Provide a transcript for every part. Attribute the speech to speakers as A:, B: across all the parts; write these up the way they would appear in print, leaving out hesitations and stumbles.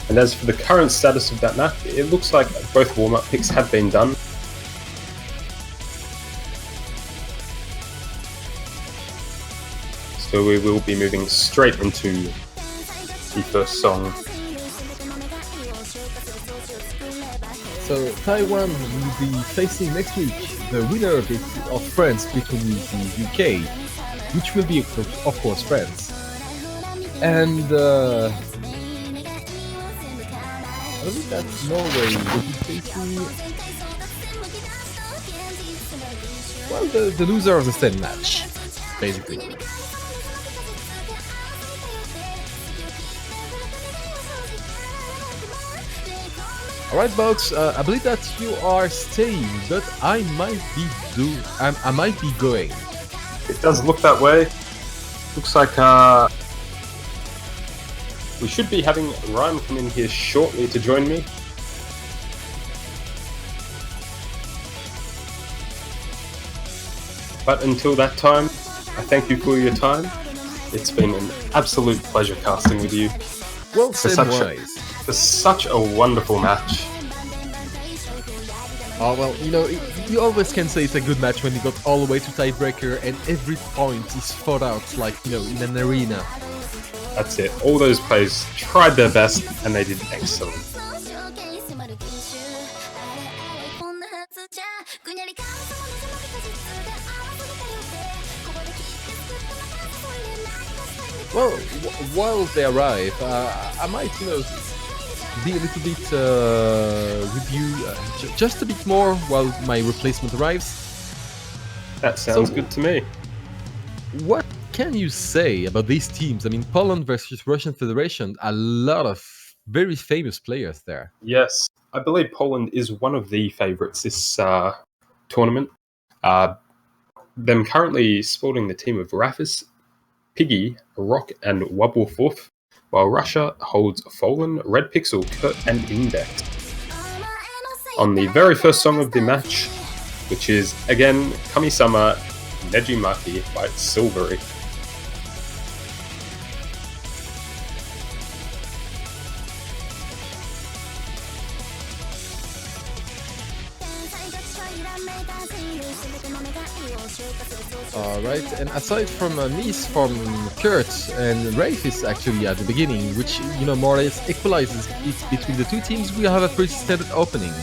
A: And as for the current status of that map, it looks like both warm-up picks have been done. So we will be moving straight into the first song.
B: So Taiwan will be facing next week the winner of France between the UK, which will be of course France. And I believe that Norway will be facing, well, the loser of the same match, basically. Alright, Box, I believe that you are staying, but I might be going.
A: It does look that way. Looks like we should be having Ryan come in here shortly to join me. But until that time, I thank you for your time. It's been an absolute pleasure casting with you.
B: Well said, Wise.
A: For such a wonderful match.
B: Oh, well, you know, you always can say it's a good match when you got all the way to tiebreaker and every point is fought out, like, you know, in an arena.
A: That's it. All those players tried their best and they did excellent.
B: Well, while they arrive, I might, you know, be a little bit with you just a bit more while my replacement arrives.
A: That sounds good to me.
B: What can you say about these teams? I mean, Poland versus Russian Federation, a lot of very famous players there.
A: Yes, I believe Poland is one of the favourites this tournament. Them currently sporting the team of Rafis, Piggy, Rock, and Wubwolf, while Russia holds Folan, Red Pixel, Kurt, and Index. On the very first song of the match, which is, again, Kami-sama Nejimaki by Silvery.
B: Alright, and aside from a miss from Kurt, and Rafe is actually at the beginning, which, you know, more or less equalizes it between the two teams, we have a pretty standard opening.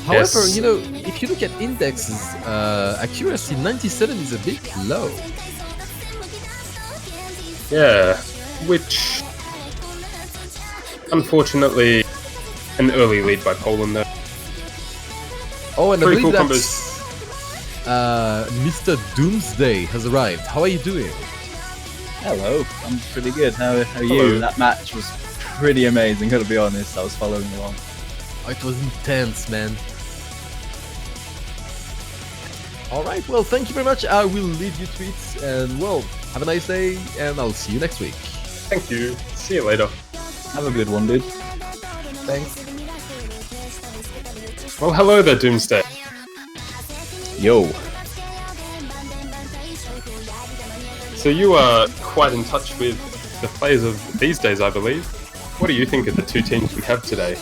B: However, you know, if you look at Index's accuracy, 97 is a bit low.
A: Yeah, which, unfortunately, an early lead by Poland there.
B: Oh, and
A: pretty
B: I believe
A: cool
B: that's Mr. Doomsday has arrived. How are you doing?
C: Hello, I'm pretty good. How are you? That match was pretty amazing, gotta be honest. I was following along.
B: Oh, it was intense, man. Alright, well, thank you very much. I will leave you to it, and well, have a nice day, and I'll see you next week.
A: Thank you. See you later.
C: Have a good one, dude.
B: Thanks.
A: Well, hello there, Doomsday.
C: Yo.
A: So you are quite in touch with the players of these days, I believe. What do you think of the two teams we have today?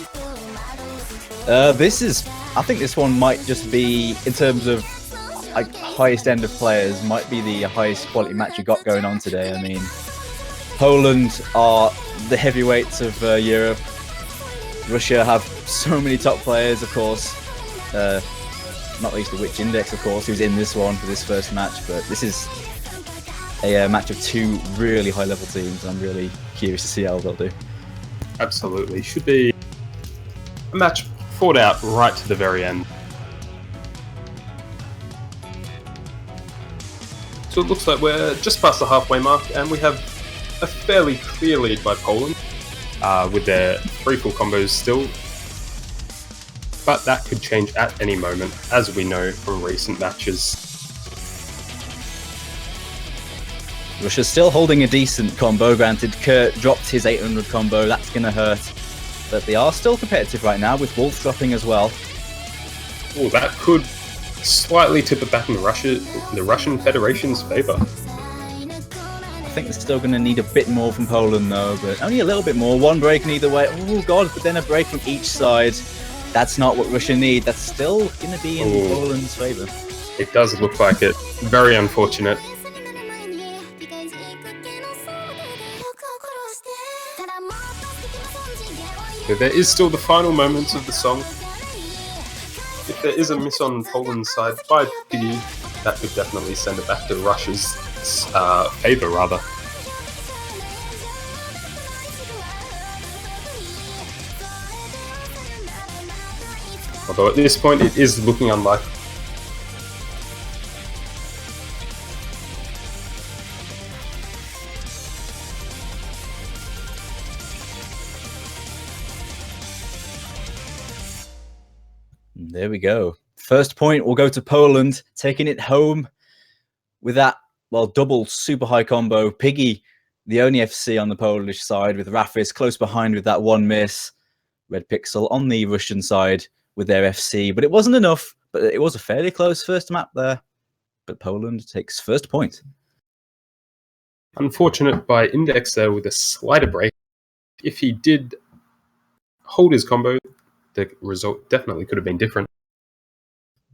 C: I think this one might just be, in terms of like highest end of players, might be the highest quality match you got going on today. I mean, Poland are the heavyweights of Europe. Russia have so many top players, of course. Not least the Witch Index, of course, who's in this one for this first match. But this is a match of two really high-level teams. I'm really curious to see how they'll do.
A: Absolutely. Should be a match fought out right to the very end. So it looks like we're just past the halfway mark, and we have a fairly clear lead by Poland, with their 3 full combos still. But that could change at any moment, as we know from recent matches.
C: Russia's still holding a decent combo. Granted, Kurt dropped his 800 combo, that's going to hurt. But they are still competitive right now, with Wolf dropping as well.
A: Oh, that could slightly tip it back in the Russian Federation's favour.
C: I think they're still going to need a bit more from Poland, though, but only a little bit more. One break in either way. Oh, God, but then a break from each side. That's not what Russia need. That's still going to be in Poland's favour.
A: It does look like it. Very unfortunate. But there is still the final moments of the song. If there is a miss on Poland's side by Piggy, that could definitely send it back to Russia's favour, rather. Although at this point it is looking unlikely.
C: There we go. First point will go to Poland, taking it home with that, well, double super high combo. Piggy, the only FC on the Polish side, with Rafis close behind with that one miss. Red Pixel on the Russian side with their FC, but it wasn't enough. But it was a fairly close first map there. But Poland takes first point.
A: Unfortunate by Index there with a slighter break. If he did hold his combo, the result definitely could have been different.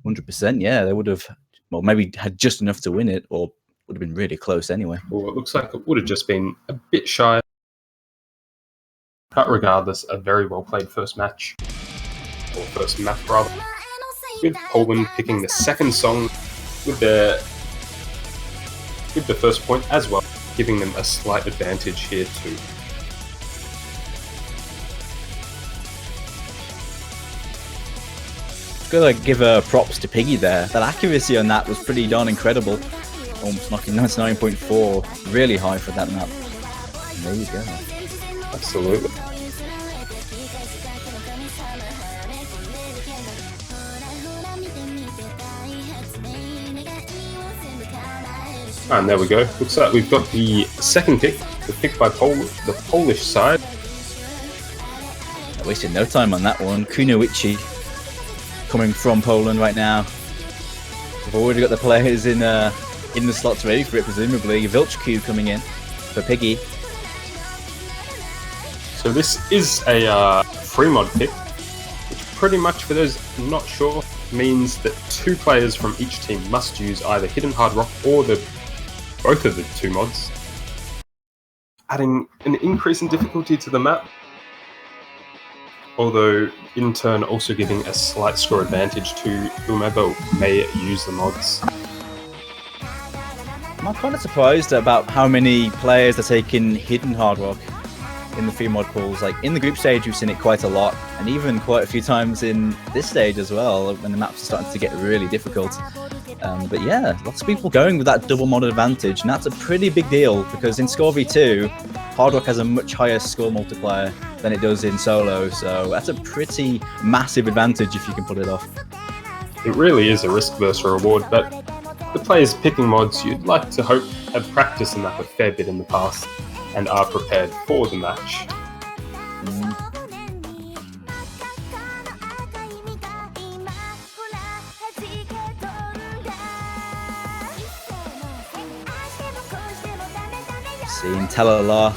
C: 100%, yeah. They would have, well, maybe had just enough to win it, or would have been really close anyway.
A: Well, it looks like it would have just been a bit shy. But regardless, a very well played first match. Or first map, rather. With Poland picking the second song with the first point as well, giving them a slight advantage here too.
C: Gotta give props to Piggy there. That accuracy on that was pretty darn incredible. Almost knocking 99.4 really high for that map. And there you go.
A: Absolutely. And there we go. Looks like we've got the second pick, the pick by the Polish side.
C: I wasted no time on that one. Kunoichi coming from Poland right now. We've already got the players in the slots ready for it, presumably. Vilchku coming in for Piggy.
A: So this is a free mod pick, which pretty much, for those not sure, means that 2 players from each team must use either Hidden Hard Rock or both of the 2 mods, adding an increase in difficulty to the map, although in turn also giving a slight score advantage to whomever may use the mods.
C: I'm kind of surprised about how many players are taking Hidden Hard Rock in the free mod pools. Like in the group stage, we've seen it quite a lot, and even quite a few times in this stage as well, when the maps are starting to get really difficult. But yeah, lots of people going with that double mod advantage, and that's a pretty big deal because in Score v2, Hard Rock has a much higher score multiplier than it does in solo, so that's a pretty massive advantage if you can pull it off.
A: It really is a risk versus reward, but the players picking mods you'd like to hope have practiced the map a fair bit in the past and are prepared for the match.
C: Seeing Telala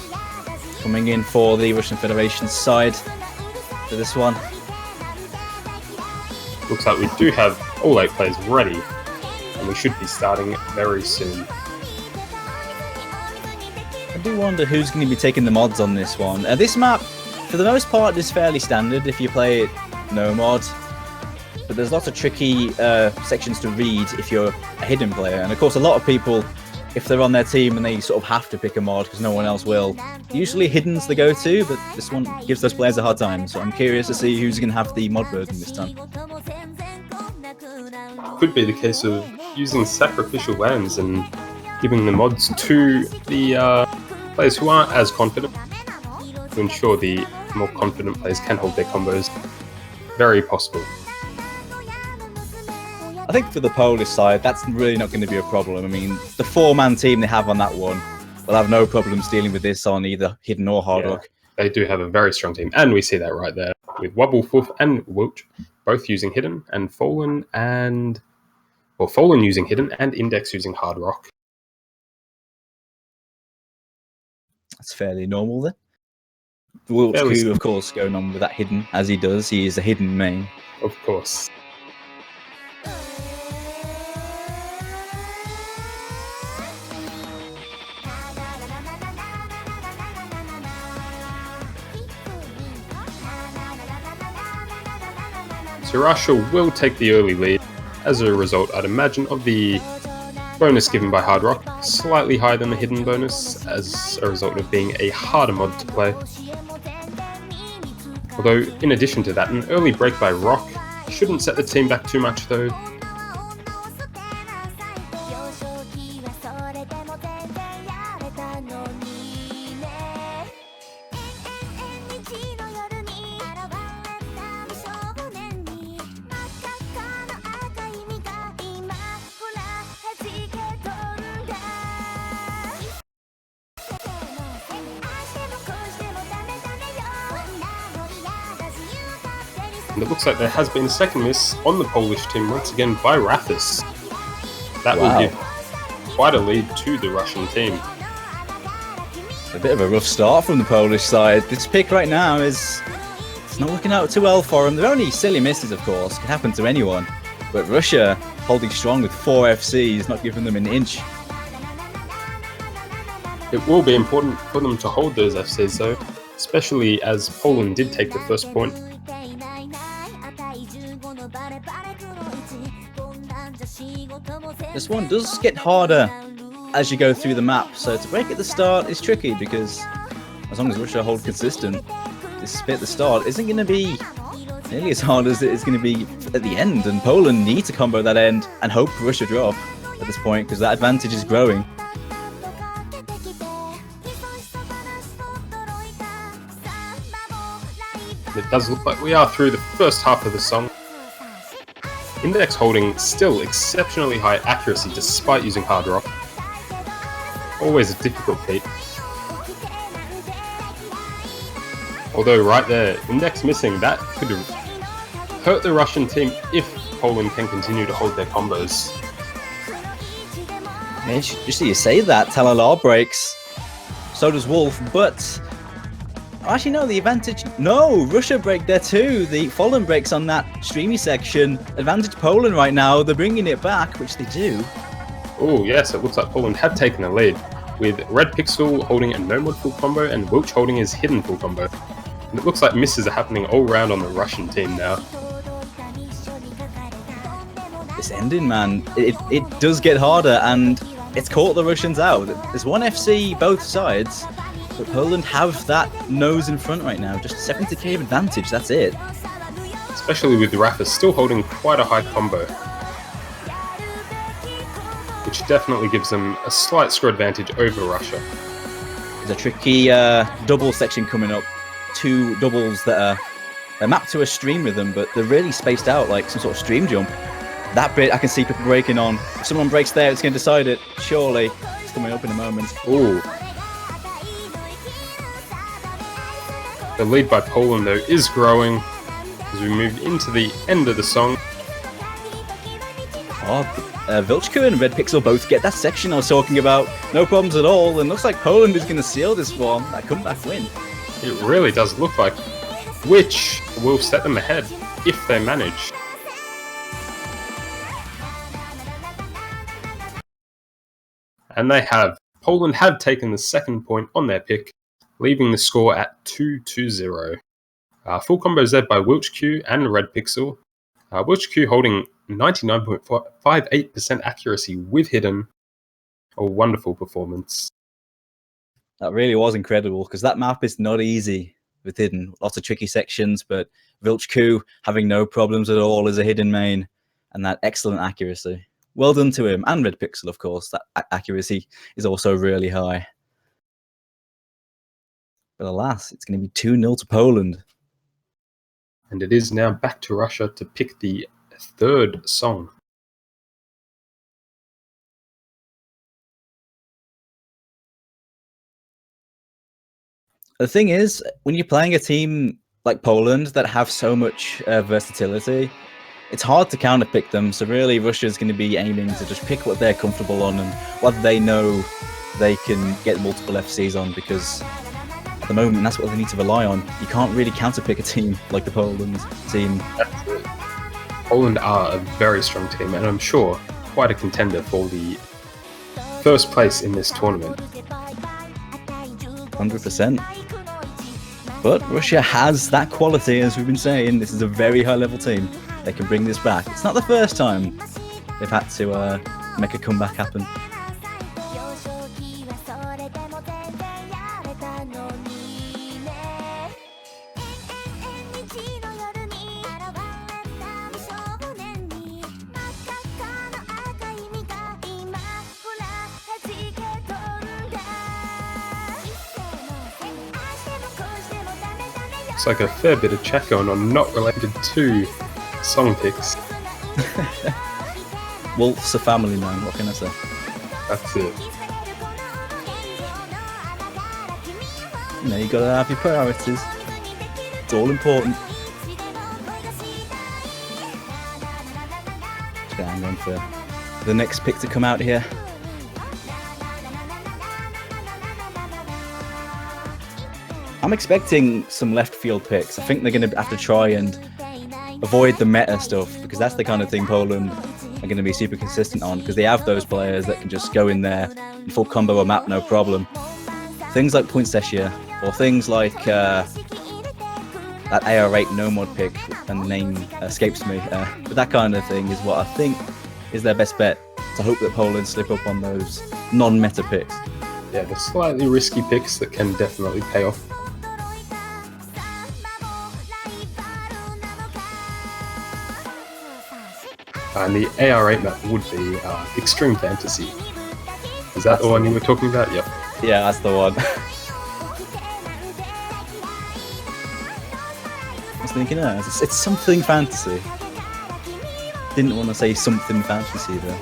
C: coming in for the Russian Federation side for this one.
A: Looks like we do have all 8 players ready, and we should be starting very soon.
C: I do wonder who's going to be taking the mods on this one. This map, for the most part, is fairly standard if you play it no mod. But there's lots of tricky sections to read if you're a hidden player. And of course, a lot of people, if they're on their team and they sort of have to pick a mod because no one else will, usually hidden's the go-to, but this one gives those players a hard time. So I'm curious to see who's going to have the mod burden this time.
A: Could be the case of using sacrificial lands and giving the mods to the players who aren't as confident, to ensure the more confident players can hold their combos. Very possible.
C: I think for the Polish side, that's really not going to be a problem. I mean, the 4-man team they have on that one will have no problems dealing with this on either Hidden or Hard Rock.
A: They do have a very strong team, and we see that right there with Wobblefoof and Wilch both using Hidden, and Fallen using Hidden and Index using Hard Rock.
C: That's fairly normal then. Wilch, of course, going on with that hidden, as he does. He is a hidden main.
A: Of course. So Russia will take the early lead. As a result, I'd imagine, of the bonus given by Hard Rock, slightly higher than the hidden bonus, as a result of being a harder mod to play. Although, in addition to that, an early break by Rock shouldn't set the team back too much though. And it looks like there has been a second miss on the Polish team once again by Rafis. That will give quite a lead to the Russian team.
C: A bit of a rough start from the Polish side. This pick right now it's not looking out too well for them. They're only silly misses, of course. Can happen to anyone. But Russia holding strong with 4 FCs, not giving them an inch.
A: It will be important for them to hold those FCs though, especially as Poland did take the first point.
C: This one does get harder as you go through the map, so to break at the start is tricky because as long as Russia hold consistent, this bit at the start isn't going to be nearly as hard as it is going to be at the end, and Poland need to combo that end and hope Russia drop at this point because that advantage is growing.
A: It does look like we are through the first half of the song. Index holding still exceptionally high accuracy despite using Hard Rock. Always a difficult feat. Although right there, Index missing, that could hurt the Russian team if Poland can continue to hold their combos.
C: Man, just so you say that, Talalar breaks, so does Wolf, but actually no, the advantage, no, Russia break there too. The Fallen breaks on that streamy section. Advantage Poland right now, they're bringing it back, which they do.
A: Oh yes, it looks like Poland have taken the lead, with Red Pixel holding a no mod full combo and Wilch holding his hidden full combo. And it looks like misses are happening all around on the Russian team now.
C: This ending, man, it does get harder and it's caught the Russians out. There's one FC both sides, but Poland have that nose in front right now. Just 70k of advantage, that's it.
A: Especially with Rafis still holding quite a high combo, which definitely gives them a slight score advantage over Russia.
C: There's a tricky double section coming up. 2 doubles that are mapped to a stream rhythm, but they're really spaced out like some sort of stream jump. That bit I can see people breaking on. If someone breaks there, it's going to decide it. Surely. It's coming up in a moment.
A: Ooh. The lead by Poland, though, is growing as we move into the end of the song.
C: Vilchku and Red Pixel both get that section I was talking about. No problems at all, and looks like Poland is going to seal this one. That comeback win.
A: It really does look like, which will set them ahead if they manage. And they have. Poland have taken the second point on their pick, leaving the score at 2-0. Full combos led by Wilch and Red Pixel. Wilch holding 99.58% accuracy with hidden. A wonderful performance.
C: That really was incredible because that map is not easy with hidden. Lots of tricky sections, but Vilch having no problems at all as a hidden main, and that excellent accuracy. Well done to him, and Red Pixel, of course. That accuracy is also really high. But alas, it's going to be 2-0 to Poland.
A: And it is now back to Russia to pick the third song.
C: The thing is, when you're playing a team like Poland that have so much versatility, it's hard to counterpick them. So really, Russia's going to be aiming to just pick what they're comfortable on and what they know they can get multiple FCs on, because at the moment that's what they need to rely on. You can't really counterpick a team like the Poland team.
A: That's it. Poland are a very strong team, and I'm sure quite a contender for the first place in this tournament.
C: 100%. But Russia has that quality, as we've been saying. This is a very high-level team. They can bring this back. It's not the first time they've had to make a comeback happen.
A: Looks like a fair bit of chat going on, not related to song picks.
C: Wolf's a family name, what can I say?
A: That's it.
C: You know, you gotta have your priorities. It's all important. Just gonna hang on for the next pick to come out here. I'm expecting some left field picks. I think they're going to have to try and avoid the meta stuff, because that's the kind of thing Poland are going to be super consistent on, because they have those players that can just go in there and full combo a map, no problem. Things like Poinsettia, or things like that AR8 no mod pick, and the name escapes me. But that kind of thing is what I think is their best bet, to hope that Poland slip up on those non-meta picks.
A: Yeah, the slightly risky picks that can definitely pay off. And the AR8 map would be Extreme Fantasy. Is that the one you were talking about? Yep.
C: Yeah, that's the one. I was thinking, it's something fantasy. Didn't want to say something fantasy though.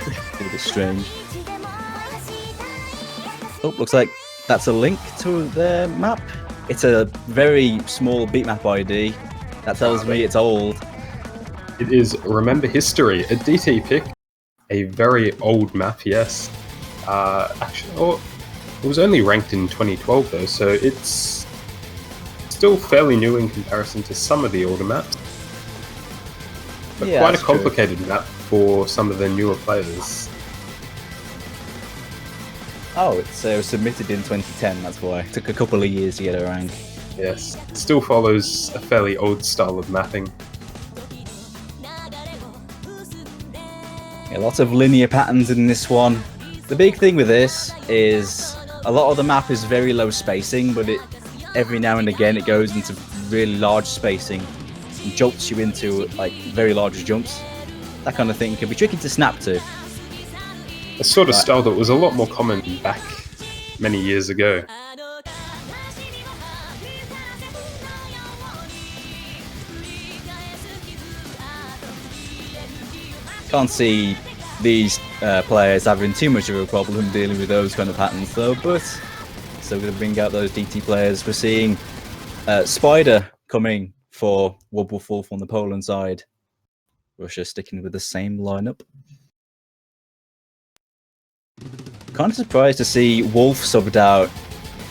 C: It's a bit strange. Oh, looks like that's a link to their map. It's a very small beatmap ID. That tells me it's old.
A: It is Remember History, a DT pick. A very old map, yes. Actually, it was only ranked in 2012 though, so it's still fairly new in comparison to some of the older maps. But
C: Yeah,
A: quite a
C: that's true.
A: complicated map for some of the newer players.
C: Oh, it was submitted in 2010, that's why. It took a couple of years to get a rank.
A: Yes, it still follows a fairly old style of mapping.
C: Yeah, lots of linear patterns in this one. The big thing with this is a lot of the map is very low spacing, but every now and again it goes into really large spacing and jolts you into like very large jumps. That kind of thing can be tricky to snap to.
A: A sort of style that was a lot more common back many years ago.
C: Can't see these players having too much of a problem dealing with those kind of patterns though, but still going to bring out those DT players. We're seeing Spider coming for Wobbleful on the Poland side. Russia sticking with the same lineup. Kind of surprised to see Wolf subbed out.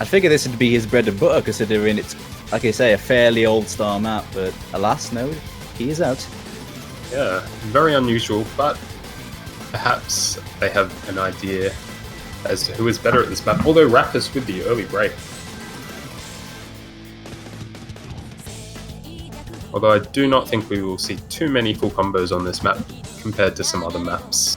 C: I figured this would be his bread and butter, considering it's, like I say, a fairly old star map, but alas, no, he is out.
A: Yeah, very unusual, but perhaps they have an idea as to who is better at this map, although Rapus with the early break. Although I do not think we will see too many full combos on this map compared to some other maps.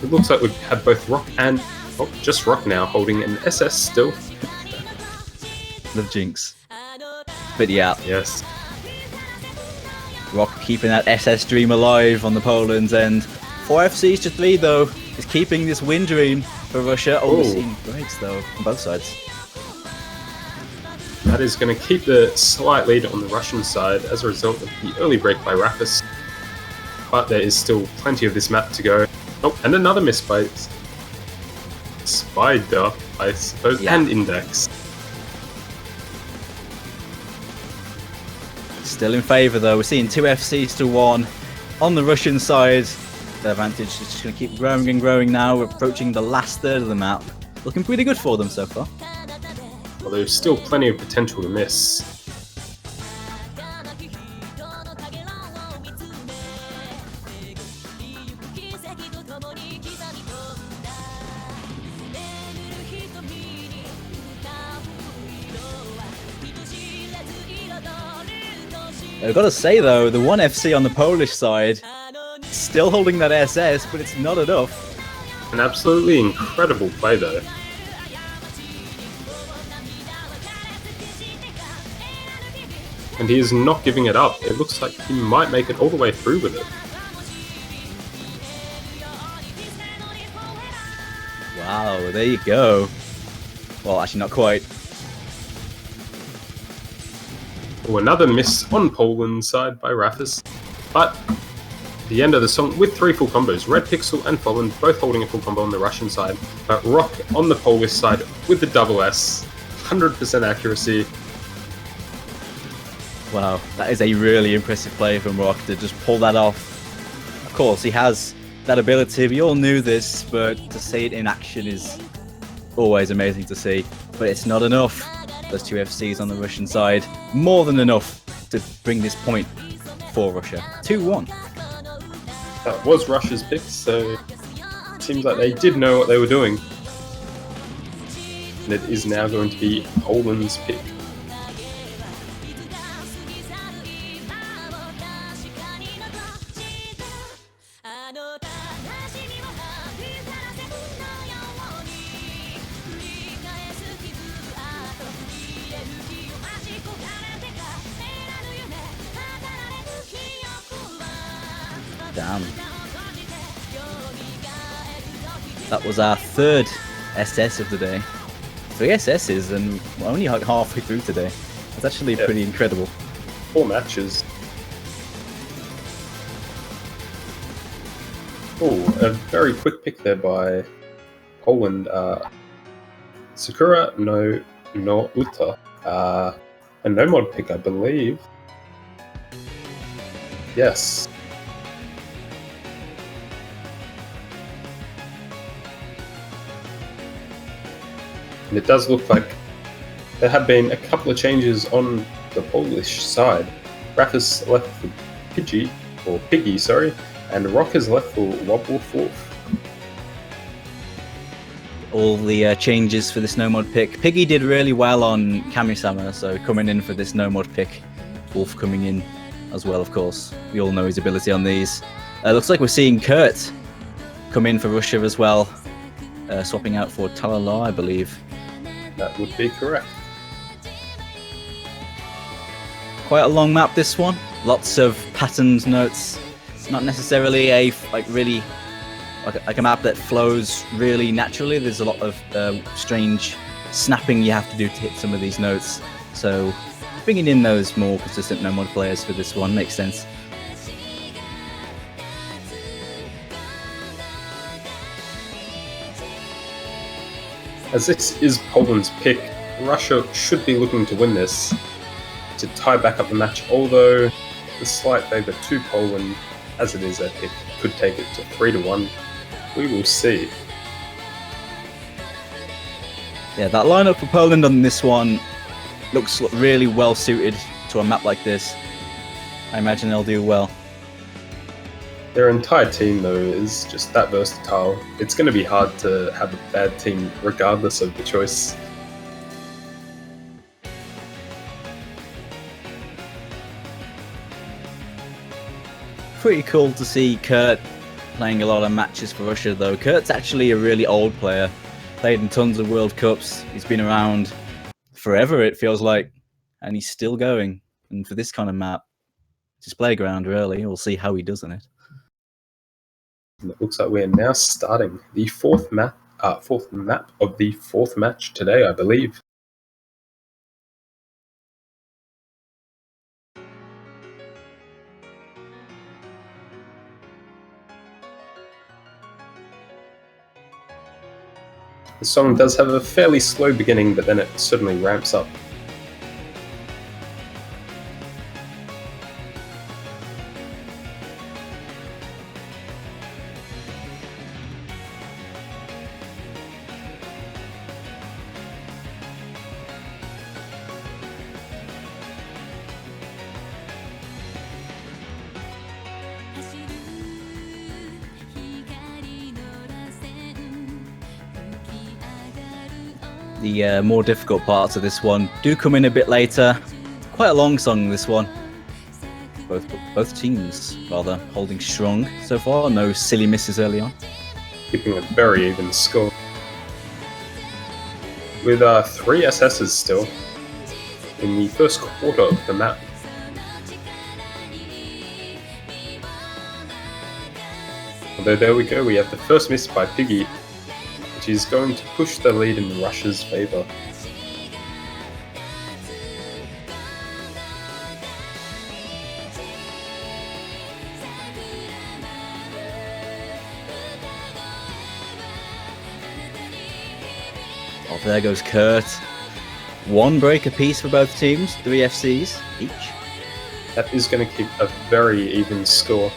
A: It looks like we have both Rock and, just Rock now, holding an SS still.
C: The jinx. But yeah,
A: Yes.
C: Rock keeping that SS dream alive on the Poland's end. 4 FCs to 3 though is keeping this win dream for Russia. Oh, we're seeing breaks though on both sides.
A: That is going to keep the slight lead on the Russian side as a result of the early break by Rapus. But there is still plenty of this map to go. Oh, and another miss by Spider. I suppose,
C: Yeah.
A: and Index.
C: Still in favour though. We're seeing 2 FCs to 1 on the Russian side. The advantage is just going to keep growing and growing now. We're approaching the last third of the map. Looking pretty good for them so far.
A: Well, there's still plenty of potential to miss.
C: I've got to say though, the 1 FC on the Polish side, still holding that SS, but it's not enough.
A: An absolutely incredible play though. And he is not giving it up. It looks like he might make it all the way through with it.
C: Wow, there you go. Well, actually not quite.
A: Oh, another miss on Poland's side by Rafis. But the end of the song with 3 full combos. Red Pixel and Fallen both holding a full combo on the Russian side. But Rock on the Polish side with the double S. 100% accuracy.
C: Wow, that is a really impressive play from Rock to just pull that off. Of course, he has that ability. We all knew this, but to see it in action is always amazing to see. But it's not enough. Those 2 FCs on the Russian side, more than enough to bring this point for Russia. 2-1.
A: That was Russia's pick, so it seems like they did know what they were doing. And it is now going to be Poland's pick.
C: Damn. That was our 3rd SS of the day. 3 SSs and we're only like halfway through today. That's actually pretty incredible.
A: 4 matches. Oh, a very quick pick there by Poland. Sakura no Uta. A no-mod pick, I believe. Yes. And it does look like there have been a couple of changes on the Polish side. Rafis left for Piggy, sorry, and Rock is left for Wobble Fourth.
C: All the changes for this no-mod pick. Piggy did really well on Kamisama, so coming in for this no-mod pick. Wolf coming in as well, of course. We all know his ability on these. Looks like we're seeing Kurt come in for Russia as well, swapping out for Talala, I believe.
A: That would be correct.
C: Quite a long map, this one. Lots of patterns, notes. It's not necessarily a really like a map that flows really naturally. There's a lot of strange snapping you have to do to hit some of these notes. So bringing in those more consistent no-mod players for this one makes sense.
A: As this is Poland's pick, Russia should be looking to win this to tie back up the match, although the slight favour to Poland, as it is their pick, could take it to 3-1. We will see.
C: Yeah, that lineup for Poland on this one looks really well suited to a map like this. I imagine they'll do well.
A: Their entire team, though, is just that versatile. It's going to be hard to have a bad team regardless of the choice.
C: Pretty cool to see Kurt playing a lot of matches for Russia, though. Kurt's actually a really old player. Played in tons of World Cups. He's been around forever, it feels like. And he's still going. And for this kind of map, it's his playground, really. We'll see how he does in it.
A: And it looks like we're now starting the fourth map of the 4th match today, I believe. The song does have a fairly slow beginning, but then it suddenly ramps up.
C: The more difficult parts of this one do come in a bit later. Quite a long song, this one. Both teams rather holding strong so far. No silly misses early on.
A: Keeping a very even score. With 3 SSs still in the first quarter of the map. Although there we go, we have the first miss by Piggy, which is going to push the lead in Russia's favour.
C: Oh, there goes Kurt. 1 break apiece for both teams, 3 FCs each.
A: That is going to keep a very even score.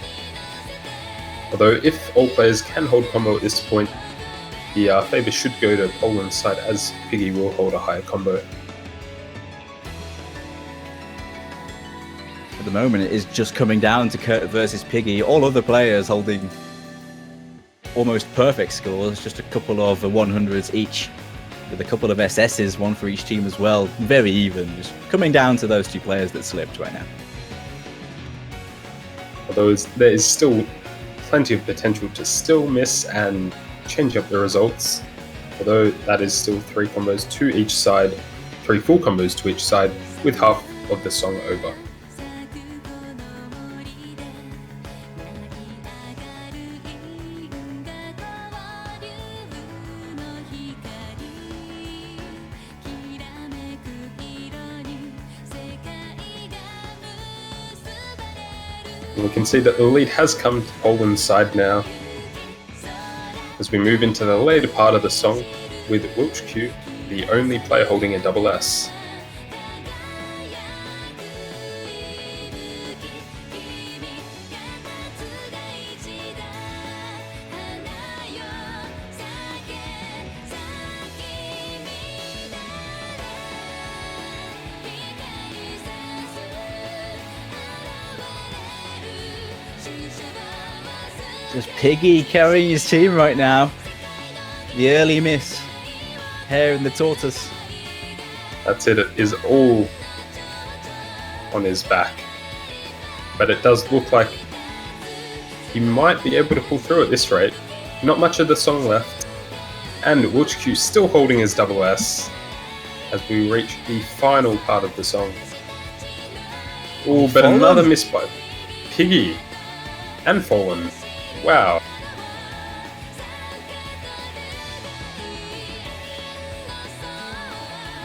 A: Although if all players can hold combo at this point, the favour should go to Poland's side, as Piggy will hold a higher combo.
C: At the moment, it is just coming down to Kurt versus Piggy. All other players holding almost perfect scores, just a couple of 100s each, with a couple of SSs, 1 for each team as well. Very even, just coming down to those 2 players that slipped right now.
A: Although there is still plenty of potential to still miss and change up the results, although that is still 3 combos to each side, 3 full combos to each side, with half of the song over. And we can see that the lead has come to Poland's side now, as we move into the later part of the song, with vv104728533, the only player holding a double S.
C: Just Piggy carrying his team right now. The early miss. Hair in the tortoise.
A: That's it, it is all on his back. But it does look like he might be able to pull through at this rate. Not much of the song left. And vv104728533 still holding his double S as we reach the final part of the song. Oh, but another miss by Piggy and Fallen. Wow.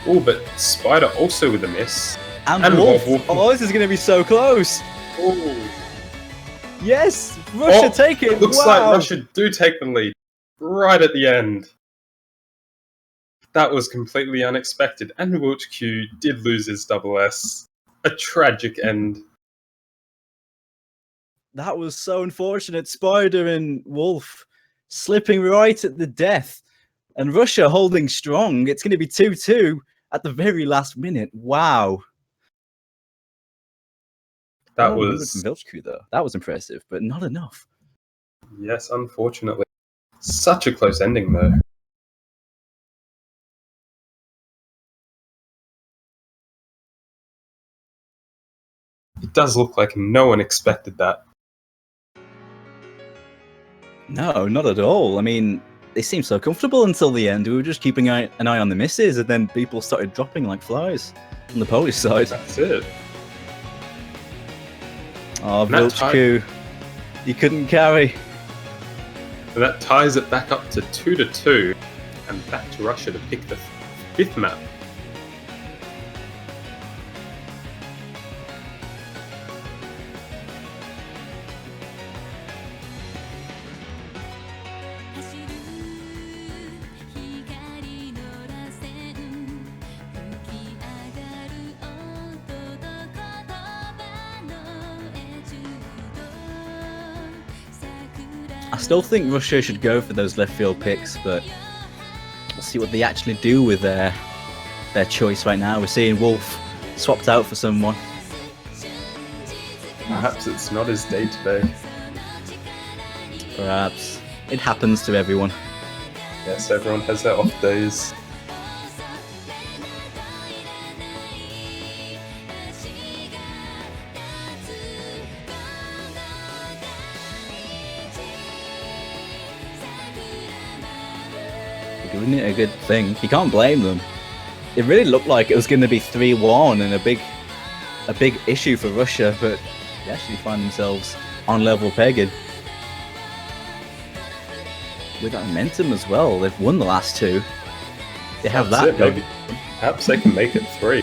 A: Oh, but Spider also with a miss.
C: And Wolf. Oh, this is going to be so close.
A: Oh.
C: Yes, Russia take it.
A: Looks like Russia do take the lead right at the end. That was completely unexpected, and vv104728533 did lose his double S. A tragic end.
C: That was so unfortunate. Spider and Wolf slipping right at the death. And Russia holding strong. It's going to be 2-2 at the very last minute. Wow.
A: That was
C: from vv104728533, though. That was impressive, but not enough.
A: Yes, unfortunately. Such a close ending, though. It does look like no one expected that.
C: No, not at all. I mean, they seemed so comfortable until the end. We were just keeping an eye on the misses, and then people started dropping like flies on the Polish side.
A: That's it.
C: Oh, vv104728533, you couldn't carry.
A: And that ties it back up to 2-2, and back to Russia to pick the 5th map.
C: I still think Russia should go for those left field picks, but we'll see what they actually do with their choice right now. We're seeing Wolf swapped out for someone.
A: Perhaps it's not his day today.
C: Perhaps. It happens to everyone.
A: Yes, everyone has their off days.
C: Giving it a good thing. You can't blame them. It really looked like it was going to be 3-1 and a big issue for Russia, but they actually find themselves on level pegging. With that momentum as well, they've won the last two. They have that going.
A: Perhaps they can make it 3.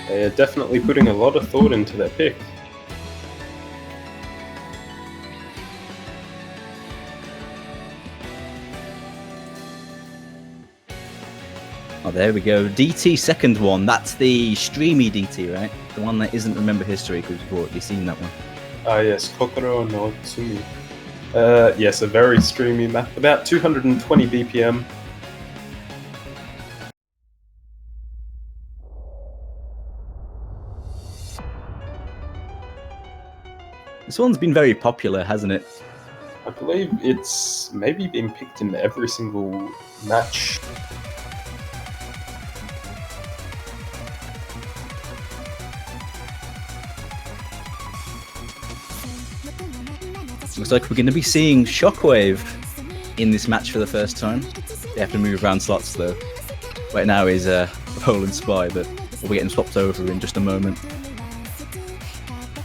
A: They are definitely putting a lot of thought into their pick.
C: Oh, there we go. DT second one. That's the streamy DT, right? The one that isn't Remember History, because we've already seen that one.
A: Yes, Kokoro no Tsumi. Yes, a very streamy map, about 220 BPM.
C: This one's been very popular, hasn't it?
A: I believe it's maybe been picked in every single match.
C: Looks like we're going to be seeing Shockwave in this match for the first time. They have to move around slots though. Right now is Poland Spy, but we'll be getting swapped over in just a moment.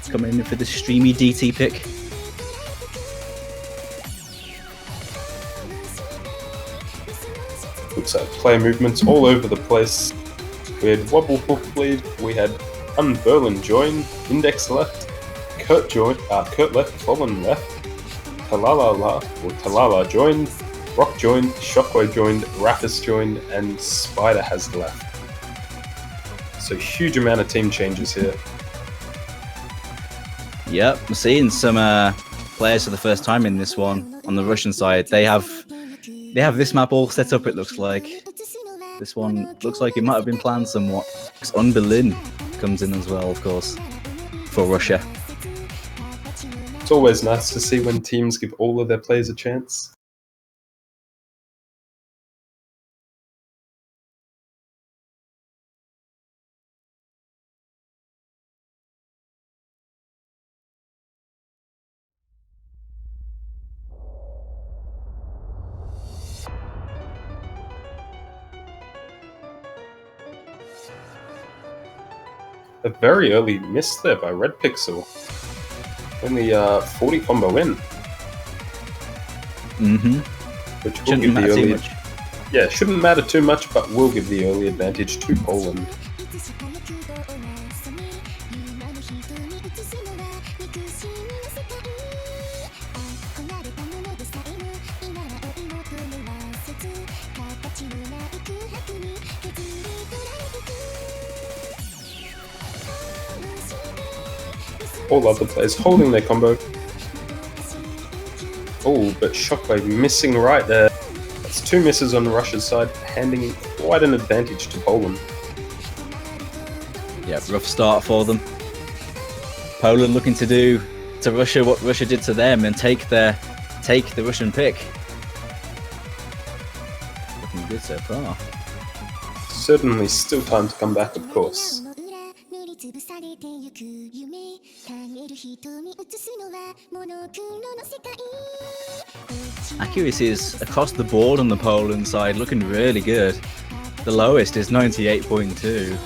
C: Coming in for the streamy DT pick.
A: Looks like player movements all over the place. We had Wobble Hook lead, we had Unberlin join, Index left, Kurt left, Fallen left, Talala joined, Rock joined, Shockwave joined, Raffis joined, and Spider has left. So huge amount of team changes here.
C: Yep, we're seeing some players for the first time in this one on the Russian side. They have this map all set up, it looks like. This one looks like it might have been planned somewhat. Because Unberlin comes in as well, of course, for Russia.
A: It's always nice to see when teams give all of their players a chance. A very early miss there by Red Pixel. Only 40 combo in. Which will give the early. Yeah, shouldn't matter too much, but will give the early advantage to Poland. All other players holding their combo. Oh, but Shockwave missing right there. That's 2 misses on Russia's side, handing quite an advantage to Poland.
C: Yeah, rough start for them. Poland looking to do to Russia what Russia did to them and take the Russian pick. Looking good so far.
A: Certainly still time to come back, of course.
C: Accuracy is across the board on the Poland side, looking really good. The lowest is 98.2.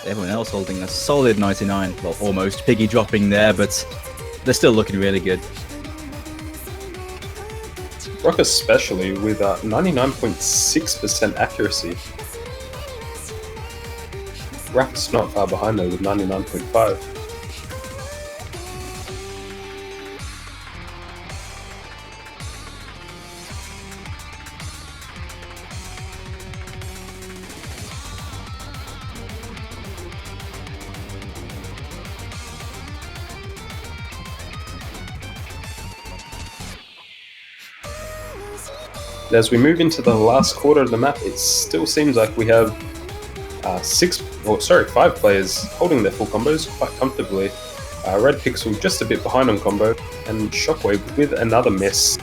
C: Everyone else holding a solid 99. Well, almost. Piggy dropping there, but they're still looking really good.
A: Rock especially with 99.6% accuracy. Rap's not far behind though with 99.5. As we move into the last quarter of the map, it still seems like we have 5 players holding their full combos quite comfortably. Red Pixel just a bit behind on combo, and Shockwave with another miss.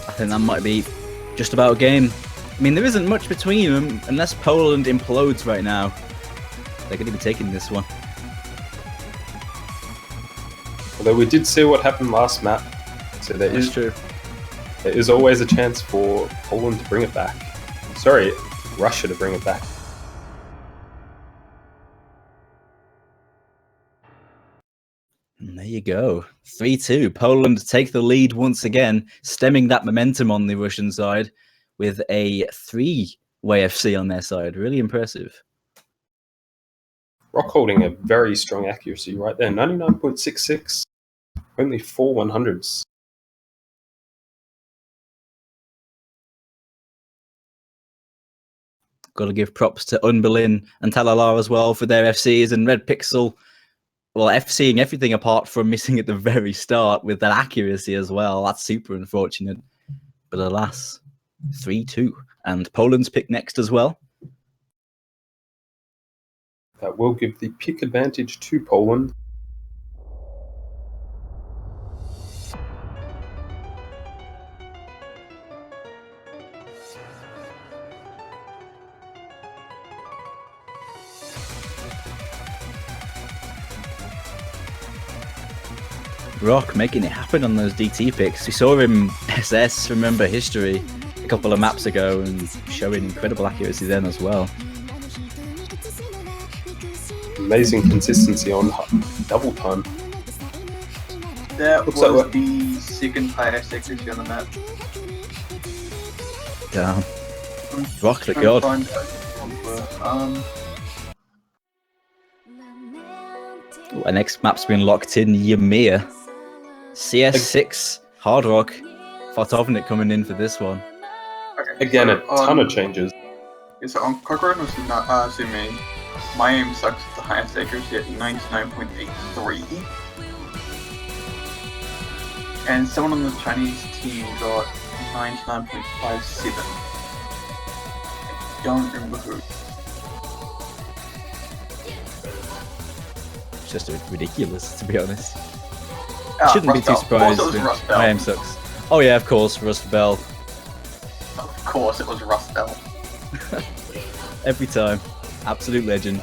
C: I think that might be just about a game. I mean, there isn't much between them, unless Poland implodes right now. They're going to be taking this one.
A: Although we did see what happened last map, so there is always a chance for Poland to bring it back. Sorry, Russia to bring it back.
C: And there you go. 3-2. Poland take the lead once again, stemming that momentum on the Russian side with a 3-way FC on their side. Really impressive.
A: Rock holding a very strong accuracy right there. 99.66. Only 4 100s.
C: Got to give props to Unberlin and Talala as well for their FCs, and Red Pixel, well, FCing everything apart from missing at the very start with that accuracy as well. That's super unfortunate. But alas, 3-2. And Poland's pick next as well.
A: That will give the pick advantage to Poland.
C: Rock making it happen on those DT picks. We saw him SS, remember history, a couple of maps ago, and showing incredible accuracy then as well.
A: Amazing consistency on double time.
D: That was the second highest accuracy on the map.
C: Damn. Rock the god. Our next map's been locked in, Ymir. CS6, Hard Rock, Fartovnik coming in for this one.
D: Okay,
A: Again, a ton of changes.
D: Yeah, so on Cochrane was not me. My aim sucks at the highest accuracy at 99.83. And someone on the Chinese team got 99.57. I don't remember who.
C: It's just ridiculous, to be honest.
D: Shouldn't
C: be too surprised. My aim sucks. Oh yeah, of course, Rust Bell.
D: Of course, it was Rust Bell.
C: Every time. Absolute legend.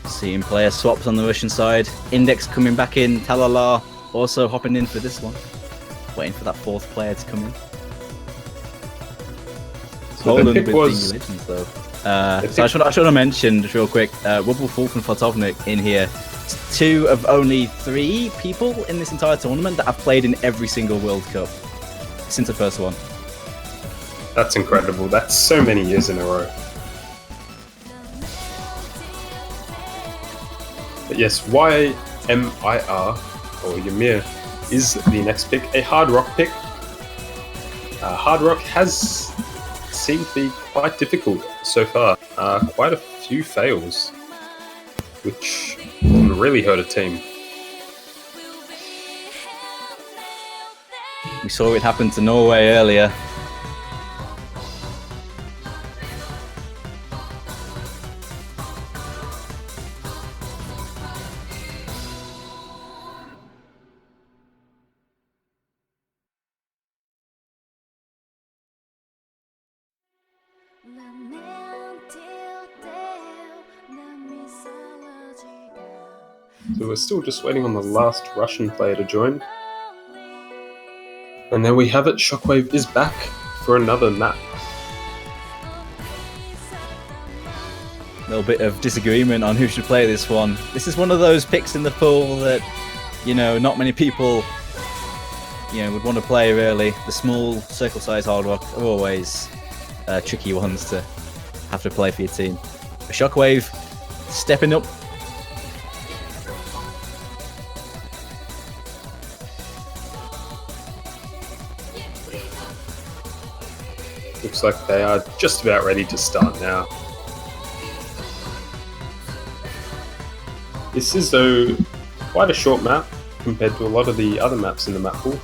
C: Seeing player swaps on the Russian side. Index coming back in. Talala also hopping in for this one. Waiting for that fourth player to come in. Poland with the legends though. So I should have mentioned real quick, Wubble Fulk and Fartovnik in here. 2 of only 3 people in this entire tournament that have played in every single World Cup since the first one.
A: That's incredible. That's so many years in a row. But yes, YMIR, or Ymir, is the next pick. A Hard Rock pick. Hard Rock has seemed to be quite difficult so far. Quite a few fails, which can really hurt a team.
C: We saw it happen to Norway earlier.
A: So we're still just waiting on the last Russian player to join. And there we have it, Shockwave is back for another map.
C: A little bit of disagreement on who should play this one. This is one of those picks in the pool that, not many people, would want to play really. The small circle size Hard Rock are always tricky ones to have to play for your team. A Shockwave stepping up.
A: Looks like they are just about ready to start now. This is, though, quite a short map compared to a lot of the other maps in the map pool.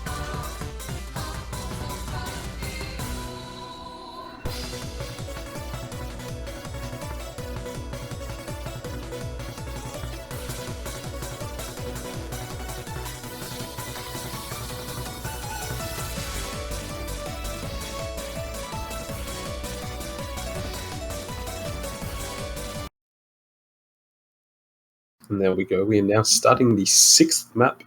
A: And there we go. We are now starting the 6th map.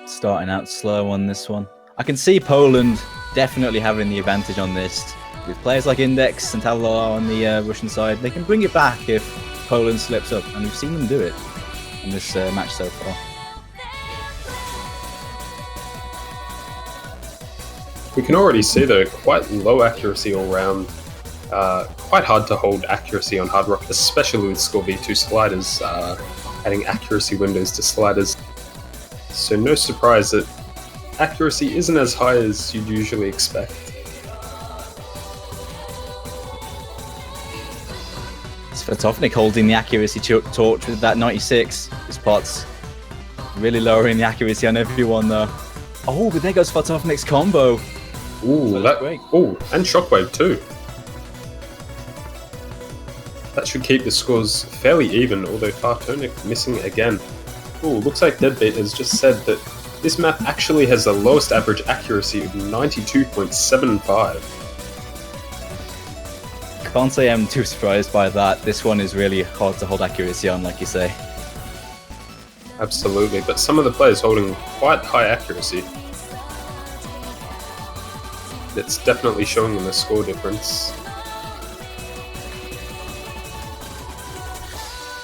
C: Starting out slow on this one. I can see Poland definitely having the advantage on this. With players like Index and Tavlar on the Russian side, they can bring it back if Poland slips up, and we've seen them do it in this match so far.
A: We can already see, though, quite low accuracy all round. Quite hard to hold accuracy on Hard Rock, especially with Score V2 sliders, adding accuracy windows to sliders. So no surprise that accuracy isn't as high as you'd usually expect.
C: Svartovnik holding the accuracy torch with that 96. This pot's really lowering the accuracy on everyone, though. Oh, but there goes Svartovnik's combo.
A: Ooh, that's great. Ooh, and Shockwave too. That should keep the scores fairly even, although Fartonik missing again. Ooh, looks like Deadbeat has just said that this map actually has the lowest average accuracy of 92.75.
C: Can't say I'm too surprised by that. This one is really hard to hold accuracy on, like you say.
A: Absolutely, but some of the players holding quite high accuracy. That's definitely showing them a score difference.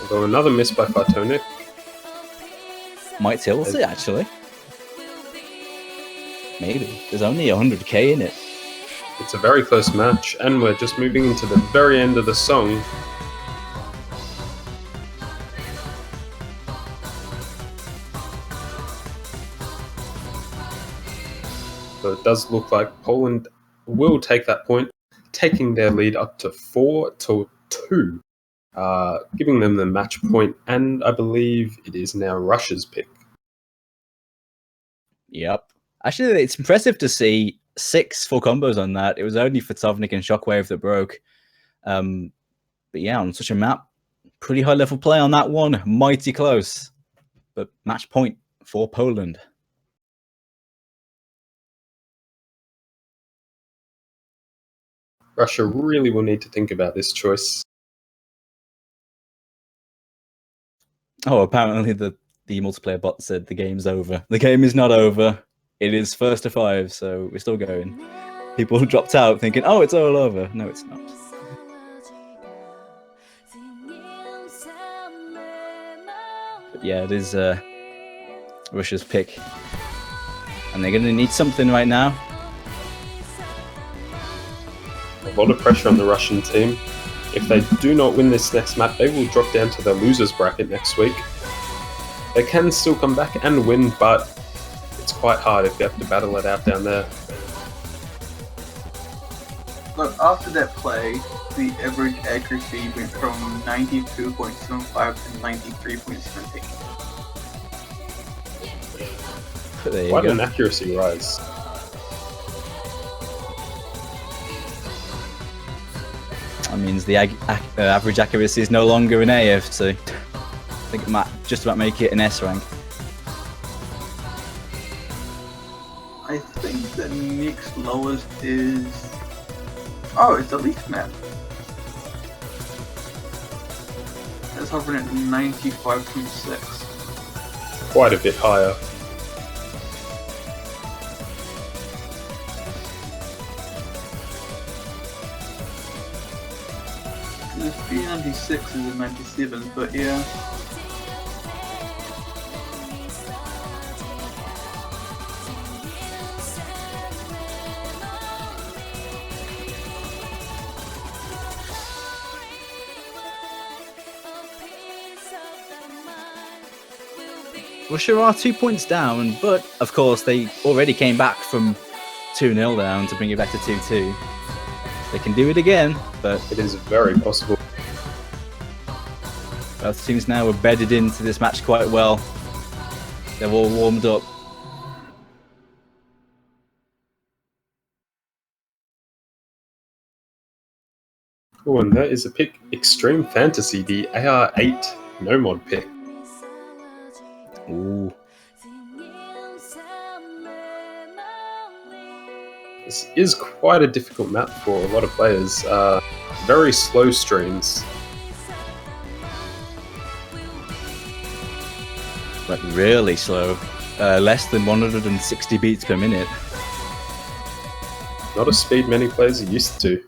A: Although another miss by Fartonik.
C: Might tilt it, actually. Maybe. There's only 100k in it.
A: It's a very close match, and we're just moving into the very end of the song. So it does look like Poland will take that point, taking their lead up to 4-2, giving them the match point, and I believe it is now Russia's pick.
C: Yep. Actually, it's impressive to see 6 full combos on that. It was only Fartovnik and Shockwave that broke. But yeah, on such a map, pretty high level play on that one. Mighty close. But match point for Poland.
A: Russia really will need to think about this choice.
C: Oh, apparently the multiplayer bot said the game's over. The game is not over. It is 1st to 5, so we're still going. People dropped out thinking, oh, it's all over. No, it's not. But yeah, it is Russia's pick. And they're going to need something right now.
A: A lot of pressure on the Russian team. If they do not win this next map, they will drop down to the losers bracket next week. They can still come back and win, but it's quite hard if you have to battle it out down there.
D: Look, after that play, the average accuracy went from 92.75 to 93.17.
A: Quite an accuracy rise.
C: That means the average accuracy is no longer an AF, so I think it might just about make it an S rank.
D: I think the next lowest is... Oh, it's the least map. That's hovering at 95.6.
A: Quite a bit higher.
D: The P96 is a 97, but yeah.
C: Russia are 2 points down, but of course they already came back from 2-0 down to bring it back to 2-2. They can do it again, but
A: It is very possible.
C: both teams now are bedded into this match quite well. They're all warmed up.
A: Oh, and that is a pick, Extreme Fantasy, the AR8 no mod pick.
C: Ooh.
A: This is quite a difficult map for a lot of players. Very slow streams.
C: Like really slow. Less than 160 beats per minute.
A: Not a speed many players are used to.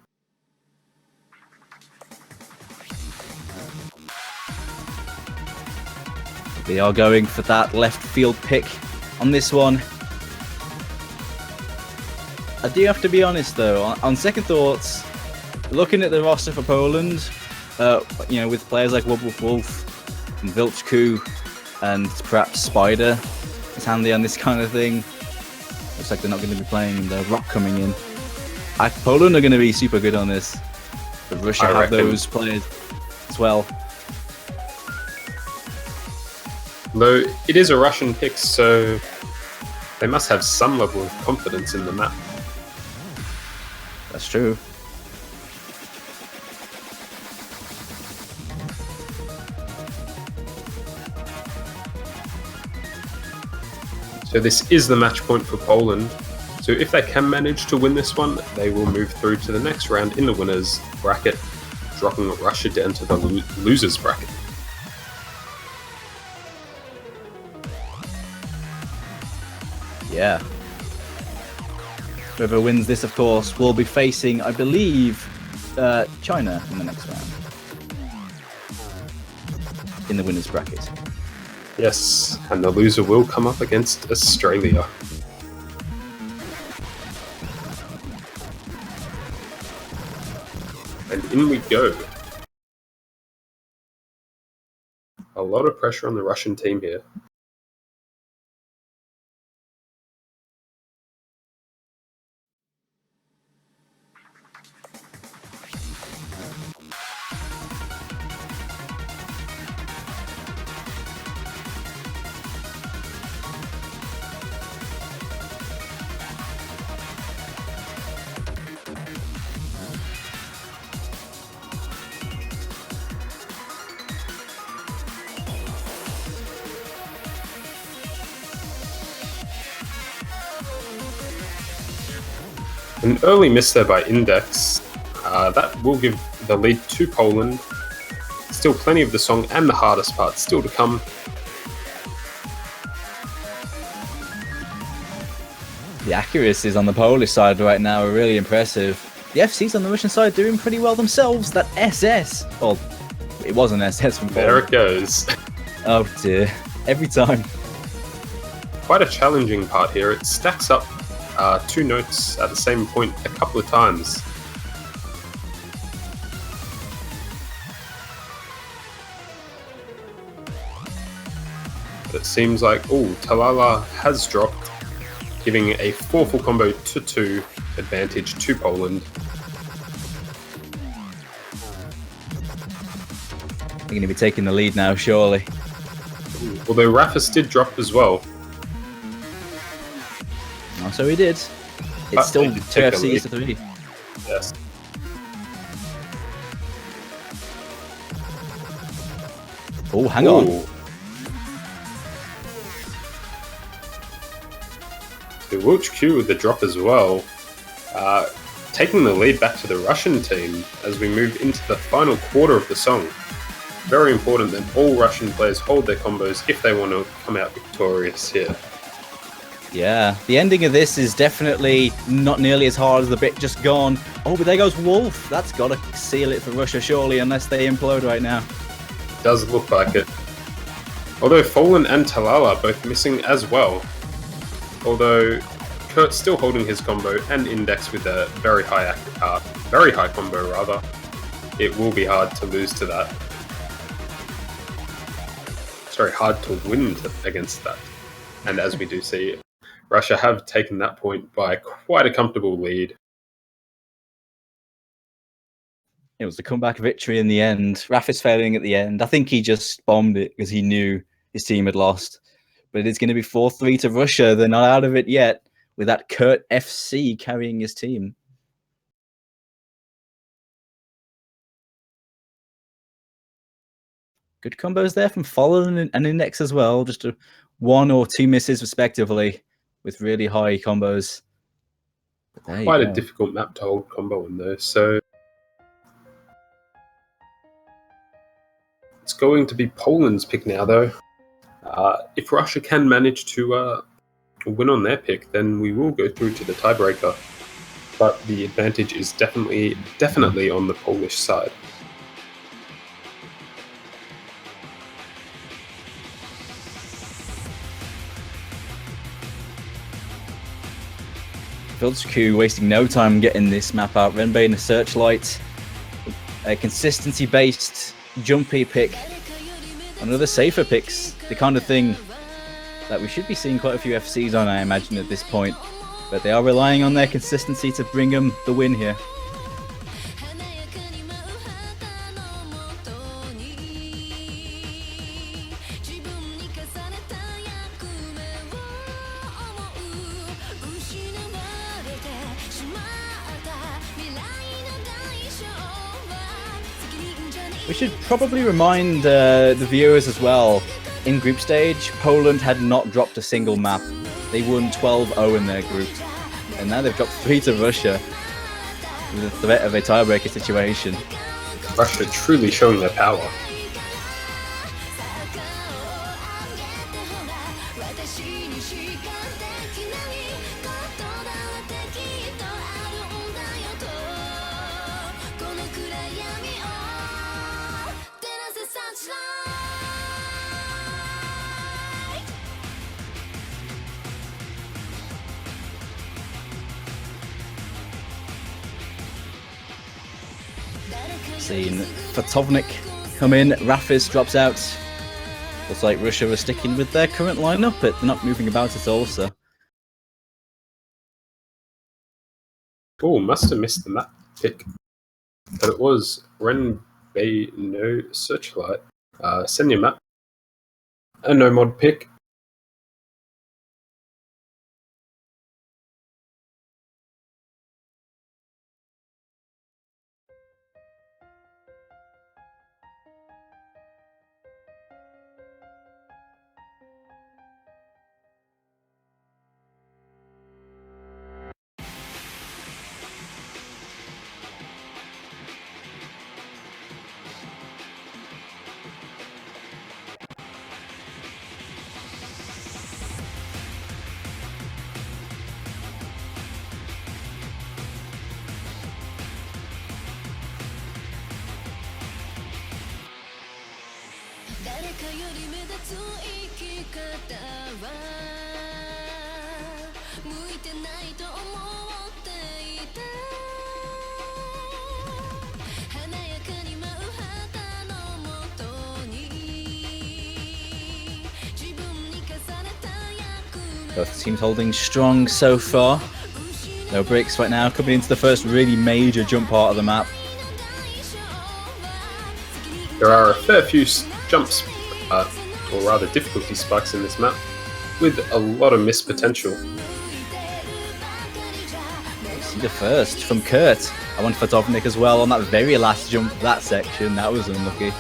C: They are going for that left field pick on this one. I do have to be honest though, on second thoughts, looking at the roster for Poland, you know, with players like Wolf and Vilchku and perhaps Spider is handy on this kind of thing. Looks like they're not going to be playing the Rock coming in. Poland are going to be super good on this, but Russia have those players as well.
A: Though it is a Russian pick, so they must have some level of confidence in the map.
C: That's true.
A: So this is the match point for Poland. So if they can manage to win this one, they will move through to the next round in the winners bracket, dropping Russia down to the losers bracket.
C: Yeah. Whoever wins this, of course, will be facing, I believe, China in the next round. In the winners bracket.
A: Yes, and the loser will come up against Australia. And in we go. A lot of pressure on the Russian team here. An early miss there by Index. That will give the lead to Poland. Still plenty of the song and the hardest part still to come.
C: The accuracies on the Polish side right now are really impressive. The FCs on the Russian side doing pretty well themselves. That SS, well, it was an SS from Poland.
A: There it goes.
C: Oh dear, every time.
A: Quite a challenging part here. It stacks up 2 notes at the same point a couple of times. But it seems like, Talala has dropped, giving a 4 full combo to 2 advantage to Poland.
C: They're going to be taking the lead now, surely.
A: Although Rafis did drop as well.
C: Oh, so he did. It's still 2 FCs to 3.
A: Yes.
C: Oh, hang on.
A: So Wilch with the drop as well. Taking the lead back to the Russian team as we move into the final quarter of the song. Very important that all Russian players hold their combos if they want to come out victorious here.
C: Yeah, the ending of this is definitely not nearly as hard as the bit just gone. Oh, but there goes Wolf. That's got to seal it for Russia, surely, unless they implode right now.
A: Does look like it. Although Folan and Talal are both missing as well. Although Kurt's still holding his combo and Index with a very high combo rather. It will be hard to lose to that. very hard to win against that. And as we do see, Russia have taken that point by quite a comfortable lead.
C: It was a comeback victory in the end. Rafis failing at the end. I think he just bombed it because he knew his team had lost. But it's going to be 4-3 to Russia. They're not out of it yet, with that Kurt FC carrying his team. Good combos there from Fallen and Index as well. Just 1 or 2 misses respectively with really high combos.
A: Quite a difficult map to hold combo in though. So it's going to be Poland's pick now though. If Russia can manage to win on their pick, then we will go through to the tiebreaker. But the advantage is definitely on the Polish side.
C: Vilchku wasting no time getting this map out. Renbei in a searchlight. A consistency-based jumpy pick. Another safer picks. The kind of thing that we should be seeing quite a few FCs on, I imagine, at this point. But they are relying on their consistency to bring them the win here. We should probably remind the viewers as well, in group stage, Poland had not dropped a single map. They won 12-0 in their group. And now they've dropped 3 to Russia with the threat of a tiebreaker situation.
A: Russia truly showing their power.
C: Seeing Fatovnik come in, Rafis drops out. Looks like Russia are sticking with their current lineup, but they're not moving about at all, so.
A: Oh, must have missed the map pick. But it was Renbei no searchlight. Send your map. A no mod pick.
C: Both teams holding strong so far. No breaks right now, coming into the first really major jump part of the map.
A: There are a fair few jumps, or rather difficulty spikes in this map, with a lot of missed potential.
C: See the first from Kurt. I went for Fatovnik as well on that very last jump of that section. That was unlucky.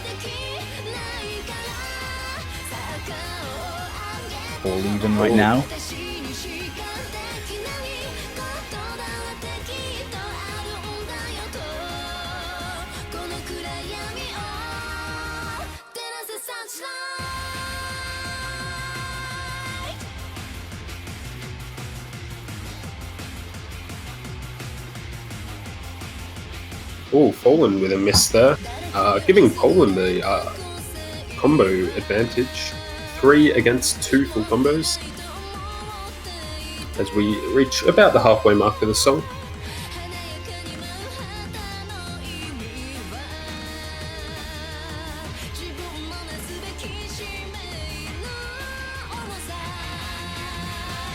C: All even right now.
A: Oh, Fallen with a miss there, giving Poland the combo advantage. 3 against 2 full combos as we reach about the halfway mark of the song.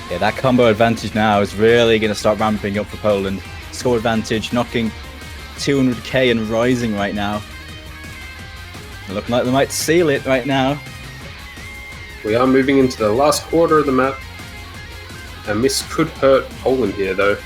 C: Yeah, that combo advantage now is really going to start ramping up for Poland. Score advantage knocking 200k and rising right now. Looking like they might seal it right now.
A: We are moving into the last quarter of the map, and this could hurt Poland here though.